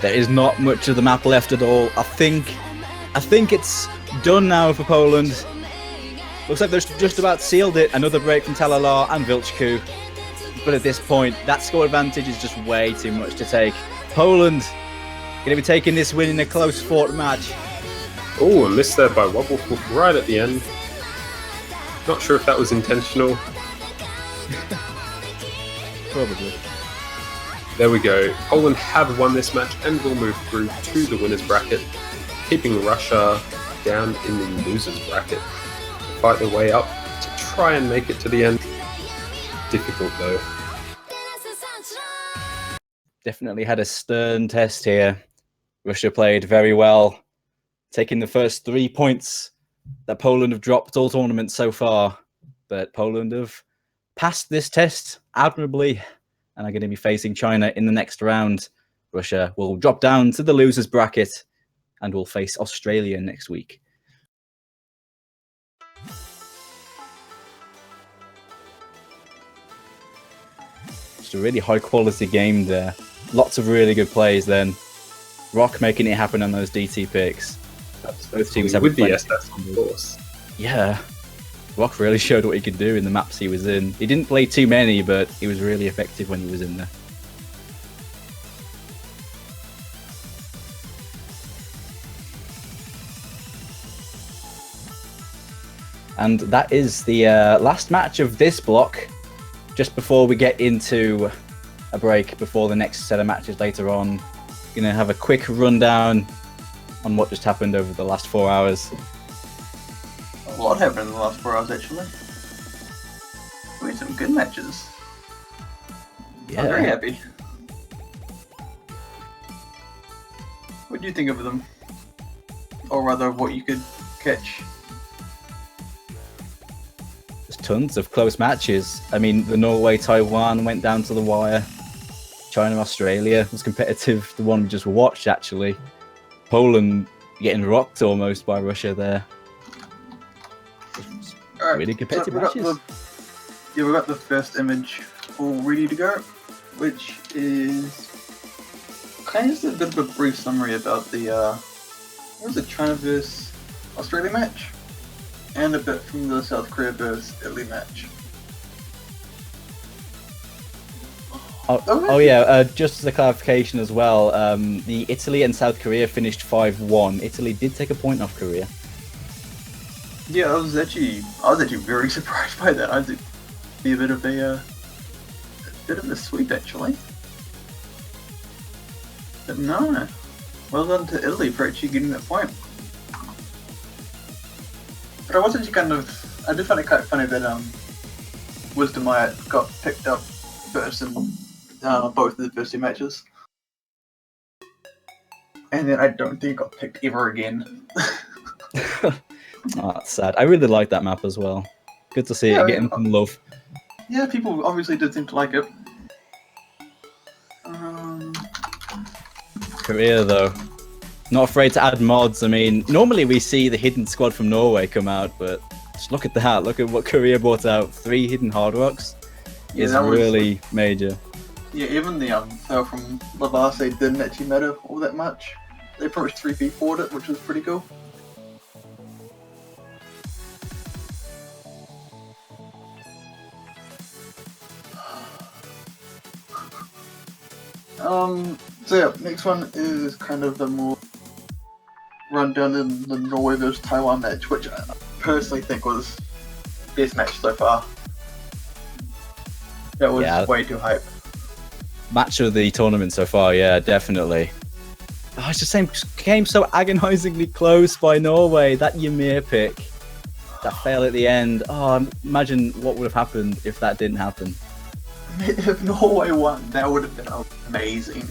C: There is not much of the map left at all. I think it's done now for Poland. Looks like they're just about sealed it. Another break from Talalar and Vilchku. But at this point, that score advantage is just way too much to take. Poland going to be taking this win in a close fought match.
A: Oh, a miss there by Wobbleful right at the end. Not sure if that was intentional.
C: Probably.
A: There we go. Poland have won this match and will move through to the winners bracket, keeping Russia down in the losers bracket. Fight their way up to try and make it to the end. Difficult though.
C: Definitely had a stern test here. Russia played very well, taking the first 3 points that Poland have dropped all tournaments so far. But Poland have passed this test admirably and are going to be facing China in the next round. Russia will drop down to the losers bracket and will face Australia next week. Just a really high quality game there. Lots of really good plays then. Rock making it happen on those DT picks. Both teams have
A: with the SS, of course.
C: Yeah. Rock really showed what he could do in the maps he was in. He didn't play too many, but he was really effective when he was in there. And that is the last match of this block. Just before we get into a break, before the next set of matches later on, gonna have a quick rundown on what just happened over the last 4 hours.
D: A lot happened in the last 4 hours, actually. We had some good matches.
C: Yeah.
D: I'm very happy. What do you think of them? Or rather, what you could catch?
C: There's tons of close matches. I mean, the Norway-Taiwan went down to the wire. China-Australia was competitive. The one we just watched, actually. Poland getting rocked almost by Russia there.
D: Alright,
C: Really competitive
D: so
C: matches.
D: We've got the first image all ready to go, which is kind of just a bit of a brief summary about the what was it, China vs Australia match, and a bit from the South Korea vs Italy match.
C: Oh yeah, just as a clarification as well, the Italy and South Korea finished 5-1. Italy did take a point off Korea.
D: Yeah, I was actually very surprised by that. I did be a bit of a sweep actually. But no, well done to Italy for actually getting that point. But I did find it quite funny that Wisdom got picked up first in both of the first two matches, and then I don't think it got picked ever again.
C: Oh, that's sad. I really like that map as well. Good to see it getting some love.
D: Yeah, people obviously did seem to like it.
C: Korea, though, not afraid to add mods. I mean, normally we see the hidden squad from Norway come out, but just look at that. Look at what Korea brought out. 3 hidden hard rocks.
D: Yeah,
C: It's
D: that was
C: really major.
D: Yeah, even the from Lavase didn't actually matter all that much. They pretty much 3v4'd it, which was pretty cool. So yeah, next one is kind of the more rundown in the Norway vs Taiwan match, which I personally think was best match so far. That was way too hype.
C: Match of the tournament so far, yeah, definitely. Oh, it's just came so agonizingly close by Norway. That Ymir pick, that fail at the end. Oh, imagine what would have happened if that didn't happen.
D: If Norway won, that would have been amazing.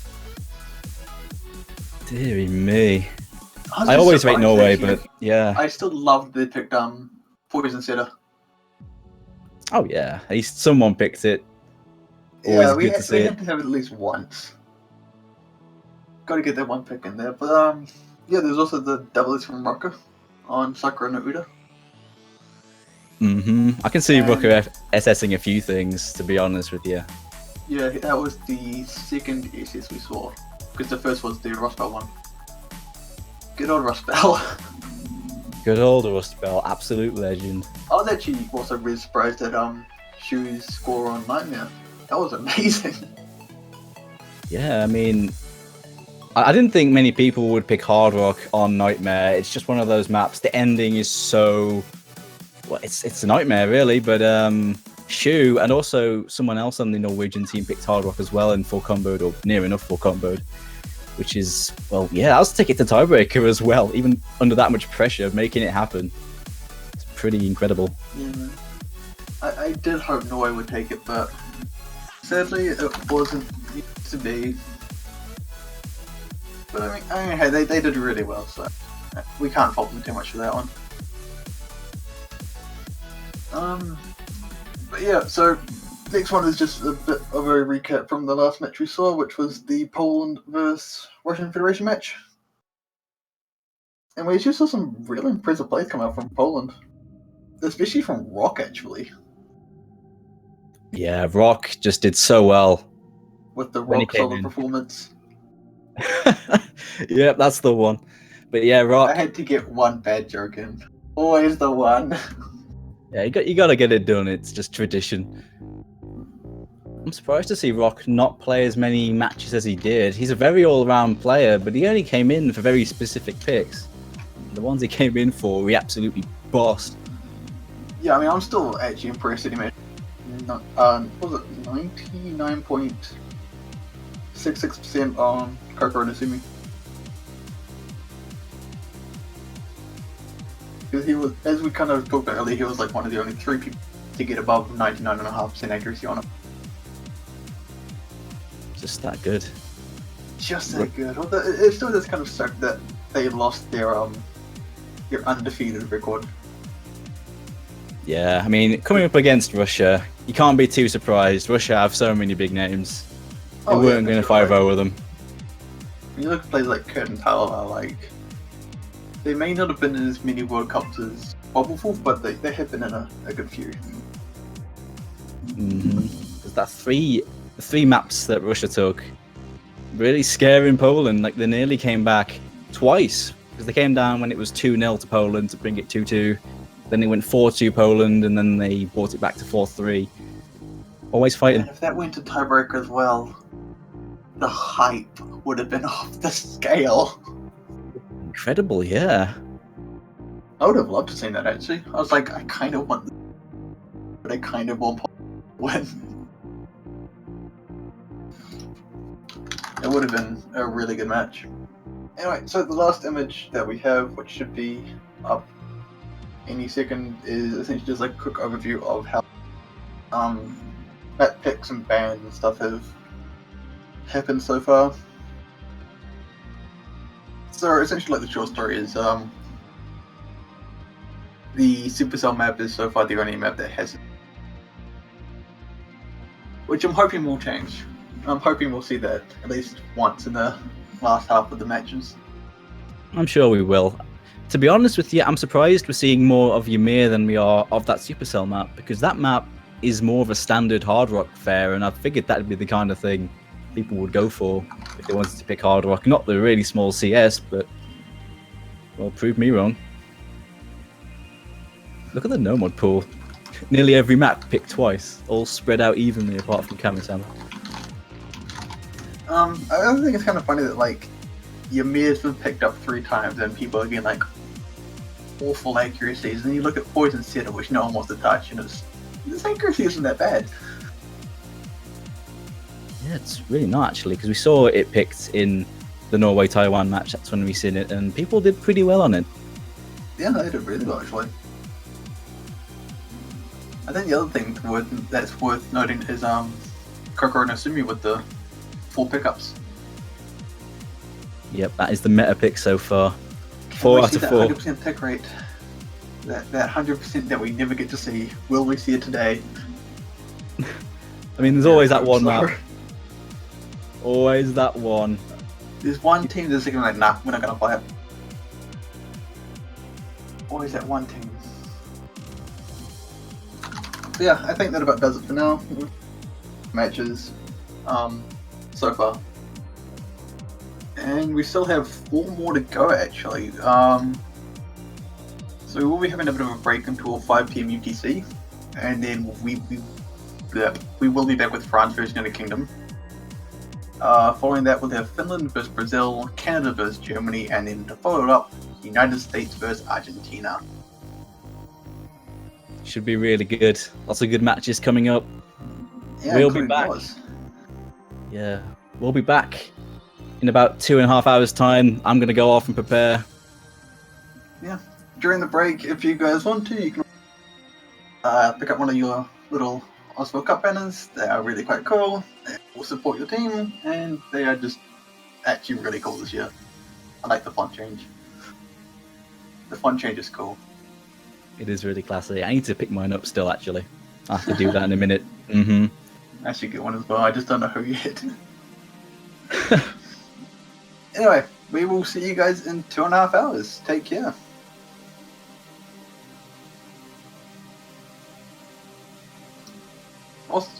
C: Deary me. I always rate Norway, but yeah.
D: I still love they picked Poison Setter.
C: Oh yeah, at least someone picked it. Always
D: Yeah, we
C: good to see
D: had to have it at least once. Got to get that one pick in there, but yeah, there's also the doubles from Rucker on Sakura no Uda.
C: I can see Rucker assessing a few things, to be honest with you.
D: Yeah, that was the second SS we saw, because the first was the Rustbell one. Good old Rustbell.
C: Good old Rustbell, absolute legend.
D: I was actually also really surprised at Shu's score on Nightmare. That was amazing.
C: Yeah, I mean, I didn't think many people would pick Hard Rock on Nightmare. It's just one of those maps. The ending is so... Well, it's a nightmare, really, but Shu and also someone else on the Norwegian team picked Hard Rock as well in full comboed, or near enough full comboed, which is, well, yeah, I'll take it to tiebreaker as well, even under that much pressure, making it happen. It's pretty incredible.
D: Yeah, I did hope Norway would take it, but sadly it wasn't used to be. But I mean, hey, they did really well, so we can't fault them too much for that one. But yeah, so next one is just a bit of a recap from the last match we saw, which was the Poland vs Russian Federation match. And we just saw some really impressive plays come out from Poland, especially from Rock, actually.
C: Yeah, Rock just did so well
D: with the Rock solo performance.
C: Yeah, that's the one. But yeah, Rock.
D: I had to get one bad joke in. Always the one.
C: Yeah, you got to get it done. It's just tradition. I'm surprised to see Rock not play as many matches as he did. He's a very all-round player, but he only came in for very specific picks. The ones he came in for, he absolutely bossed.
D: Yeah, I mean, I'm still actually impressed that he made, what was it, 99.66% on Kokoro Nasumi. Because he was, as we kind of talked about earlier, he was like one of the only 3 people to get above 99.5% accuracy on it.
C: Just that good.
D: Just that good. Although it still does kind of suck that they lost their undefeated record.
C: Yeah, I mean, coming up against Russia, you can't be too surprised. Russia have so many big names. They weren't going to 5-0 with them.
D: When you look at players like Kurt and Tyler, like, they may not have been in as many World Cups as Bobbleful, but they have been in a good few.
C: There's that three maps that Russia took, really scaring Poland. Like, they nearly came back twice, because they came down when it was 2-0 to Poland to bring it 2-2. Then it went 4-2 Poland, and then they brought it back to 4-3. Always fighting.
D: And if that went to tiebreaker as well, the hype would have been off the scale.
C: Incredible, yeah.
D: I would have loved to see that, actually. I was like, I kind of want, but I kind of want to win. It would have been a really good match. Anyway, so the last image that we have, which should be up any second, is essentially just like a quick overview of how map picks and bans and stuff have happened so far. So essentially, like, the short story is the Supercell map is so far the only map that hasn't, which I'm hoping will change. I'm hoping we'll see that at least once in the last half of the matches.
C: I'm sure we will. To be honest with you, I'm surprised we're seeing more of Ymir than we are of that Supercell map, because that map is more of a standard Hard Rock fare, and I figured that'd be the kind of thing people would go for if they wanted to pick Hard Rock. Not the really small CS, but, well, prove me wrong. Look at the Nomad pool. Nearly every map picked twice, all spread out evenly apart from Kamisama.
D: I also think it's kind of funny that, like, Ymir's been picked up 3 times and people are getting, like, awful accuracies, and you look at Poison Setter, which no one wants to touch, and this accuracy isn't that bad.
C: Yeah, it's really not actually, because we saw it picked in the Norway-Taiwan match. That's when we seen it, and people did pretty well on it.
D: Yeah, they did really well actually. I think the other thing that's worth noting is Kokoro Nasumi with the 4 pickups.
C: Yep, that is the meta pick so far.
D: Can
C: 4
D: we
C: out
D: see
C: of
D: that
C: 4.
D: 100% pick rate. That 100% that we never get to see. Will we see it today?
C: I mean, there's always that one
D: So,
C: map. Always that one.
D: There's one team that's going to be like, nah, we're not going to play it. Always that one team. So yeah, I think that about does it for now. Matches so far. And we still have 4 more to go actually. So we will be having a bit of a break until 5 PM UTC. And then we will be back with France versus United Kingdom. Following that, we'll have Finland versus Brazil, Canada versus Germany, and then to follow it up, United States versus Argentina.
C: Should be really good. Lots of good matches coming up.
D: Yeah,
C: We'll be
D: including
C: back.
D: yours.
C: Yeah, we'll be back in about 2.5 hours' time. I'm going to go off and prepare.
D: Yeah, during the break, if you guys want to, you can pick up one of your little Oswald Cup banners. They are really quite cool. They will support your team, and they are just actually really cool this year. I like the font change. The font change is cool.
C: It is really classy. I need to pick mine up still, actually. I have to do that in a minute. Mm-hmm.
D: I should get one as well. I just don't know who yet. Anyway, we will see you guys in 2.5 hours. Take care. Awesome.